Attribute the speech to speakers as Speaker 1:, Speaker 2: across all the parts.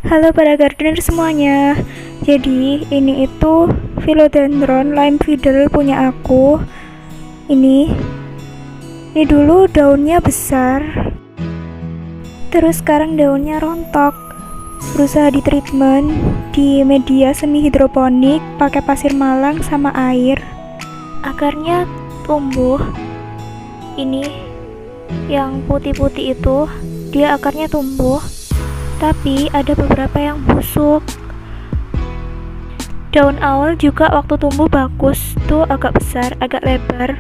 Speaker 1: Halo para gardener semuanya. Jadi ini itu philodendron lime fiddle punya aku. Ini dulu daunnya besar. Terus sekarang daunnya rontok. Berusaha di treatment di media semi hidroponik pakai pasir malang sama air. Akarnya tumbuh. Ini yang putih-putih itu, dia akarnya tumbuh. Tapi ada beberapa yang busuk. Daun awal juga waktu tumbuh bagus, tuh agak besar, agak lebar.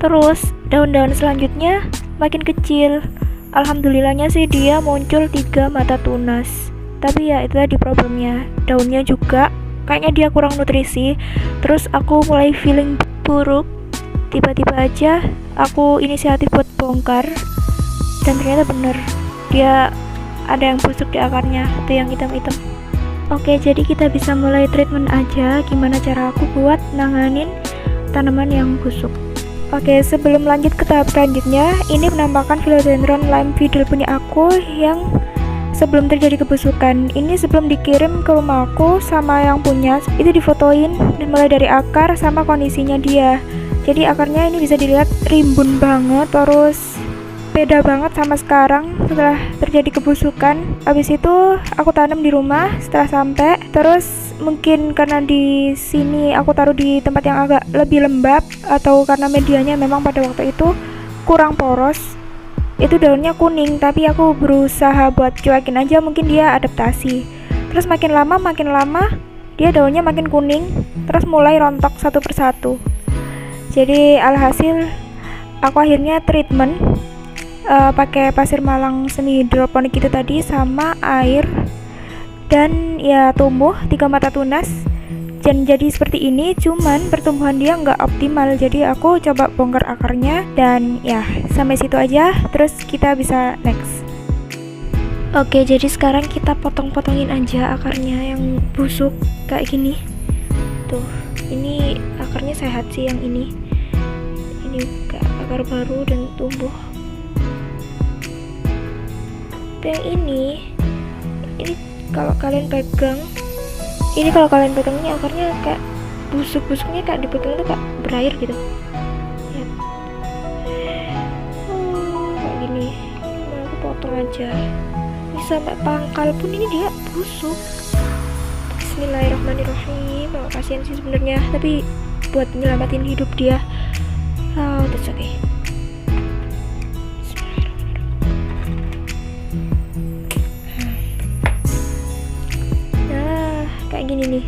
Speaker 1: Terus daun-daun selanjutnya makin kecil. Alhamdulillahnya sih dia muncul 3 mata tunas. Tapi ya itu tadi problemnya. Daunnya juga kayaknya dia kurang nutrisi. Terus aku mulai feeling buruk. Tiba-tiba aja aku inisiatif buat bongkar. Dan ternyata bener, dia ada yang busuk di akarnya, itu yang hitam-hitam. Oke, jadi kita bisa mulai treatment aja. Gimana cara aku buat nanganin tanaman yang busuk. Oke, sebelum lanjut ke tahap selanjutnya, ini penampakan philodendron lime fiddle punya aku yang sebelum terjadi kebusukan. Ini sebelum dikirim ke rumah aku sama yang punya, itu difotoin dan mulai dari akar sama kondisinya dia. Jadi akarnya ini bisa dilihat rimbun banget, terus beda banget sama sekarang setelah terjadi kebusukan. Habis itu aku tanam di rumah setelah sampai. Terus mungkin karena di sini aku taruh di tempat yang agak lebih lembab atau karena medianya memang pada waktu itu kurang poros. Itu daunnya kuning, tapi aku berusaha buat cuekin aja, mungkin dia adaptasi. Terus makin lama dia daunnya makin kuning, terus mulai rontok satu persatu. Jadi alhasil aku akhirnya treatment pakai pasir malang semi hidroponik itu tadi sama air, dan ya tumbuh 3 mata tunas dan jadi seperti ini. Cuman pertumbuhan dia nggak optimal, jadi aku coba bongkar akarnya dan ya sampai situ aja. Terus kita bisa next. Oke, jadi sekarang kita potong-potongin aja akarnya yang busuk kayak gini. Tuh, ini akarnya sehat sih yang ini akar baru dan tumbuh. Yang ini kalau kalian pegang ini akarnya kayak busuk-busuknya, kayak dipegang tuh kayak berair gitu. Lihat. Kayak gini. Nah, aku potong aja. Ini sampai pangkal pun ini dia busuk. Bismillahirrahmanirrahim. Kasihan sih sebenarnya, tapi buat nyelamatin hidup dia. Oh, that's okay. Kayak gini nih.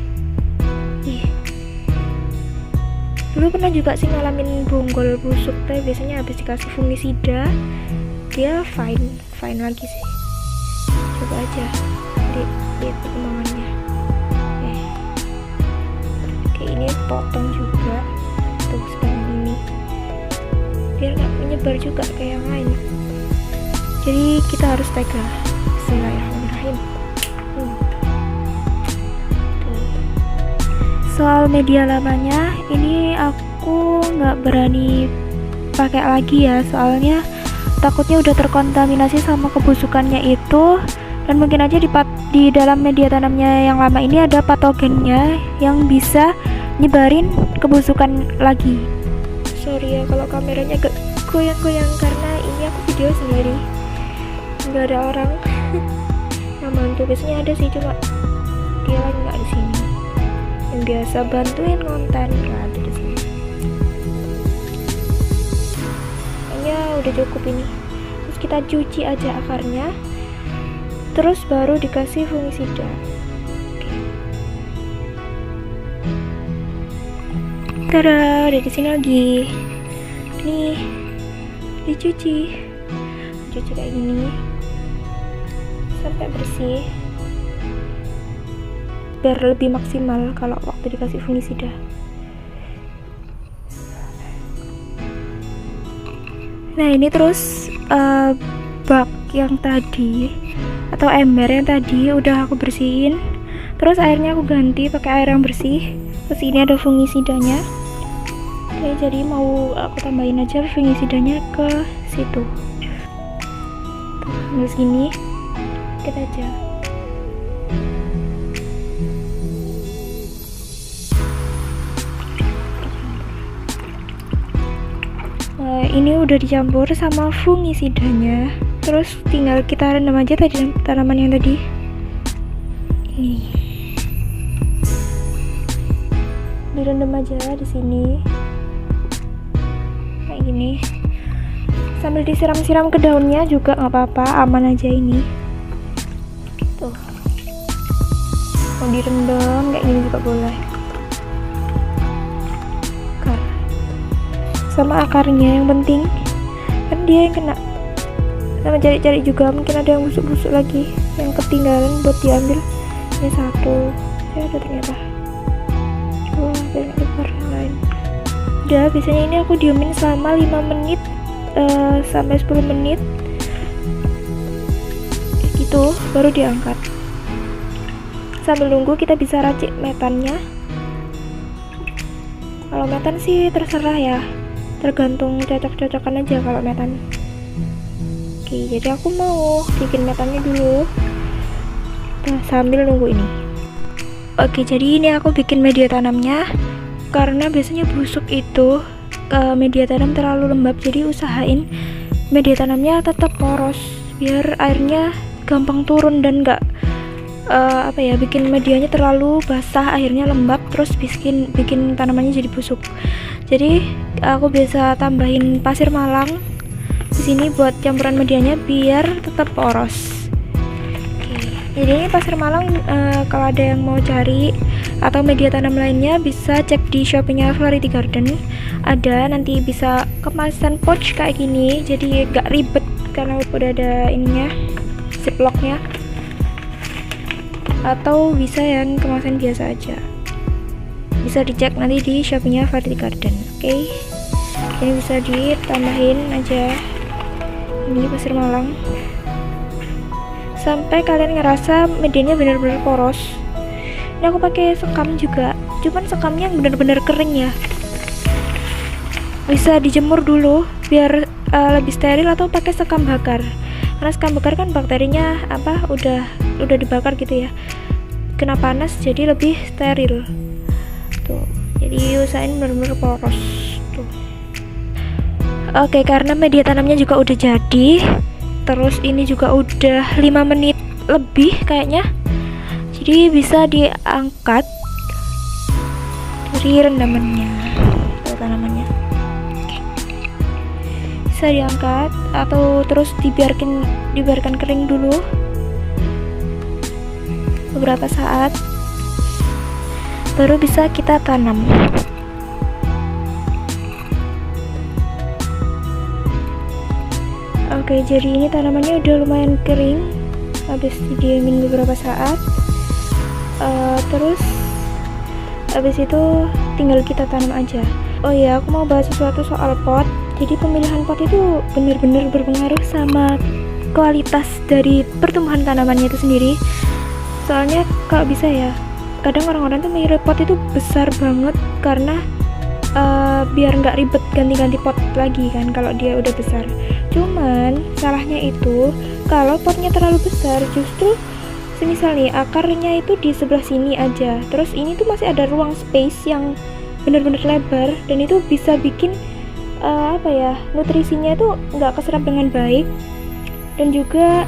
Speaker 1: Dulu pernah juga sih ngalamin bonggol busuk, tapi biasanya habis dikasih fungisida dia fine lagi sih. Coba aja lihat perkembangannya. Kayak ini potong juga tuh sekarang ini biar nggak menyebar juga kayak yang lain. Jadi kita harus tega. Bismillahirrahmanirrahim. Soal media lamanya, ini aku nggak berani pakai lagi ya, soalnya takutnya udah terkontaminasi sama kebusukannya itu, dan mungkin aja di dalam media tanamnya yang lama ini ada patogennya yang bisa nyebarin kebusukan lagi. Sorry ya kalau kameranya goyang-goyang karena ini aku video sendiri, nggak ada orang. Mantu biasanya ada sih, cuma dia lagi nggak di sini. Yang biasa bantuin konten nggak ada di sini. Kayaknya udah cukup ini. Terus kita cuci aja akarnya, terus baru dikasih fungisida. Tada, udah di sini lagi. Nih, dicuci kayak gini sampai bersih, biar lebih maksimal kalau waktu dikasih fungisida. Nah ini terus bak yang tadi atau ember yang tadi udah aku bersihin, terus airnya aku ganti pakai air yang bersih. Terus ini ada fungisidanya. Oke, jadi mau aku tambahin aja fungisidanya ke situ. Tuh, terus gini kita aja. Nah, ini udah dicampur sama fungisidanya. Terus tinggal kita rendam aja tadi tanaman yang tadi. Ini. Direndam aja di sini. Kayak gini. Sambil disiram-siram ke daunnya juga nggak apa-apa, aman aja ini. Tuh. Mau direndam kayak gini juga boleh. Sama akarnya yang penting, kan dia yang kena. Sama cari-cari juga, mungkin ada yang busuk-busuk lagi yang ketinggalan buat diambil. Ini satu, ya ada ternyata. Coba biar lebar yang lain. Udah, biasanya ini aku diemin selama 5 menit sampai 10 menit gitu, baru diangkat. Sambil nunggu kita bisa racik metannya. Kalau metan sih terserah ya, tergantung cocok-cocokan aja kalau metan. Oke, jadi aku mau bikin metannya dulu. Nah, sambil nunggu ini. Oke, jadi ini aku bikin media tanamnya. Karena biasanya busuk itu media tanam terlalu lembab, jadi usahain media tanamnya tetap poros biar airnya gampang turun dan nggak bikin medianya terlalu basah, airnya lembab terus bikin tanamannya jadi busuk. Jadi aku biasa tambahin pasir malang di sini buat campuran medianya biar tetap poros. Oke, jadi ini pasir malang kalau ada yang mau cari atau media tanam lainnya bisa cek di shopee-nya Variety Garden. Ada, nanti bisa kemasan pouch kayak gini, jadi gak ribet karena udah ada ininya, ziplocknya. Atau bisa yang kemasan biasa aja, bisa dicek nanti di shopee-nya Variety Garden. Oke, ini bisa ditambahin aja ini pasir malang sampai kalian ngerasa medianya benar-benar poros. Ini aku pakai sekam juga, cuman sekamnya yang benar-benar kering ya, bisa dijemur dulu biar lebih steril, atau pakai sekam bakar. Karena sekam bakar kan bakterinya udah dibakar gitu ya, kena panas jadi lebih steril tuh. Jadi usahain benar-benar poros tuh. Oke, karena media tanamnya juga udah jadi, terus ini juga udah 5 menit lebih kayaknya, jadi bisa diangkat dari rendamannya atau tanamannya. Oke, bisa diangkat atau terus dibiarkan kering dulu beberapa saat, baru bisa kita tanam. Oke, jadi ini tanamannya udah lumayan kering habis didiemin beberapa saat. Terus habis itu tinggal kita tanam aja. Oh iya, aku mau bahas sesuatu soal pot. Jadi pemilihan pot itu benar-benar berpengaruh sama kualitas dari pertumbuhan tanamannya itu sendiri. Soalnya kalau bisa ya, kadang orang-orang tuh milih pot itu besar banget karena biar nggak ribet ganti-ganti pot lagi kan kalau dia udah besar. Cuman salahnya itu kalau potnya terlalu besar, justru semisal nih akarnya itu di sebelah sini aja, terus ini tuh masih ada ruang space yang benar-benar lebar, dan itu bisa bikin nutrisinya itu nggak keserap dengan baik, dan juga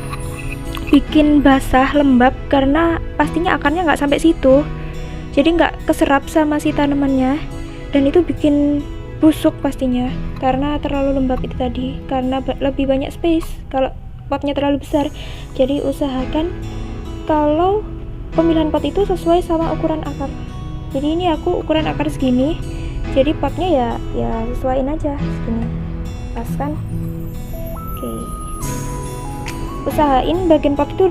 Speaker 1: bikin basah lembab karena pastinya akarnya nggak sampai situ, jadi nggak keserap sama si tanamannya, dan itu bikin busuk pastinya karena terlalu lembab itu tadi, karena lebih banyak space kalau potnya terlalu besar. Jadi usahakan kalau pemilihan pot itu sesuai sama ukuran akar. Jadi ini aku ukuran akar segini, jadi potnya ya sesuaiin aja segini, pas kan. Oke, usahain bagian pot itu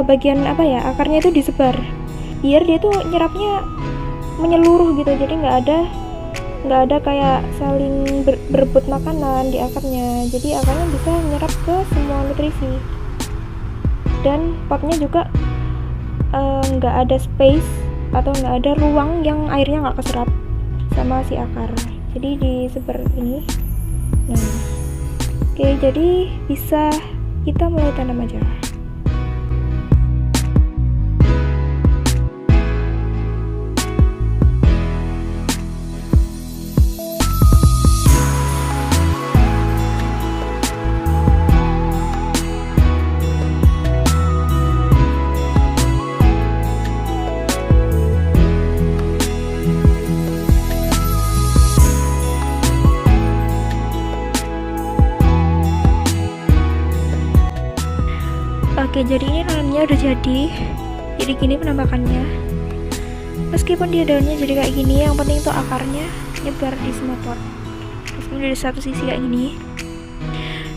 Speaker 1: bagian akarnya itu disebar biar dia tuh nyerapnya menyeluruh gitu, jadi nggak ada kayak saling berebut makanan di akarnya, jadi akarnya bisa nyerap ke semua nutrisi, dan potnya juga nggak ada space atau nggak ada ruang yang airnya nggak keserap sama si akar, jadi disebar ini. Nah, oke, jadi bisa kita mulai tanam aja. Oke, jadi ini nanamnya udah jadi gini penampakannya. Meskipun dia daunnya jadi kayak gini, yang penting tuh akarnya nyebar di semua pot. Meskipun dari satu sisi kayak gini,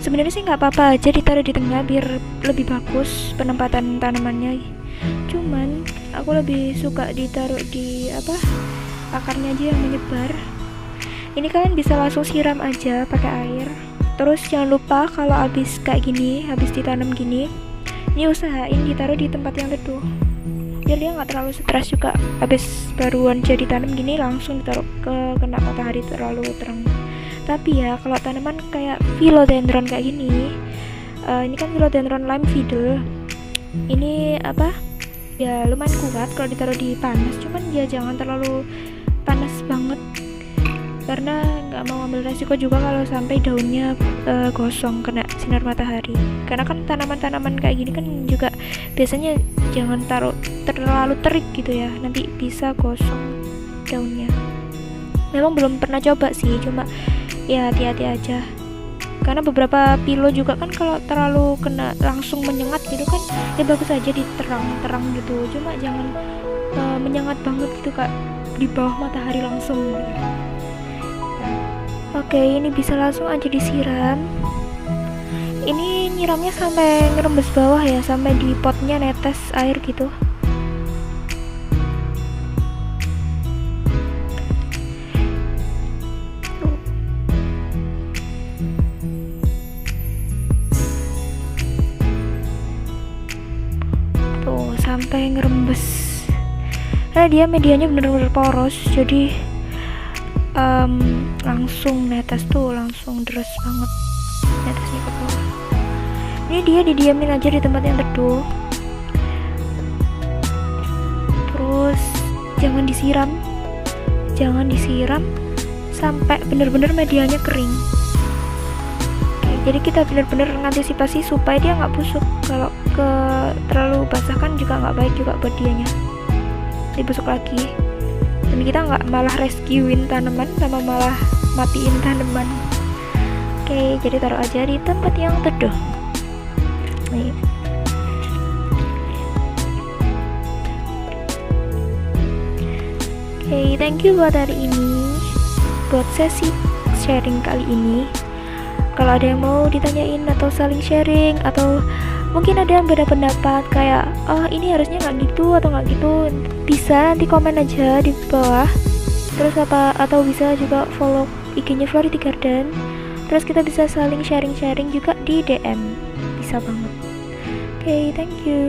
Speaker 1: sebenarnya sih nggak apa-apa aja ditaruh di tengah biar lebih bagus penempatan tanamannya. Cuman aku lebih suka ditaruh di akarnya aja yang menyebar. Ini kalian bisa langsung siram aja pakai air. Terus jangan lupa kalau habis kayak gini, habis ditanam gini, ini usahain ditaruh di tempat yang teduh biar dia nggak terlalu stres juga. Habis baruan jadi tanam gini langsung ditaruh kena matahari terlalu terang. Tapi ya kalau tanaman kayak philodendron kayak gini, ini kan philodendron lime fiddle, ini ya lumayan kuat kalau ditaruh di panas. Cuman ya jangan terlalu panas banget, karena nggak mau ambil resiko juga kalau sampai daunnya gosong kena sinar matahari. Karena kan tanaman-tanaman kayak gini kan juga biasanya jangan taruh terlalu terik gitu ya, nanti bisa gosong daunnya. Memang belum pernah coba sih, cuma ya hati-hati aja. Karena beberapa pilo juga kan kalau terlalu kena langsung menyengat gitu kan ya bagus aja di terang-terang gitu, cuma jangan menyengat banget gitu kak, di bawah matahari langsung gitu. Oke, ini bisa langsung aja disiram. Ini nyiramnya sampai ngerembes bawah ya, sampai di potnya netes air gitu. Tuh, sampai ngerembes. Karena dia medianya bener-bener poros, jadi langsung netes tuh, langsung deres banget netesnya ke bawah. Ini dia didiamin aja di tempat yang teduh. Terus jangan disiram sampai bener-bener medianya kering. Oke, jadi kita bener-bener mengantisipasi supaya dia nggak busuk. Kalau terlalu basah kan juga nggak baik juga buat dianya, dibusuk lagi. Dan kita nggak malah rescuein tanaman sama malah matiin tanaman. Oke, jadi taruh aja di tempat yang teduh. Nih. Oke, thank you buat hari ini, buat sesi sharing kali ini. Kalau ada yang mau ditanyain atau saling sharing, atau mungkin ada yang beda pendapat kayak ini harusnya nggak gitu atau nggak gitu, bisa nanti komen aja di bawah. Terus atau bisa juga follow IG-nya Flority Garden. Terus kita bisa saling sharing juga di DM, bisa banget. Oke, thank you.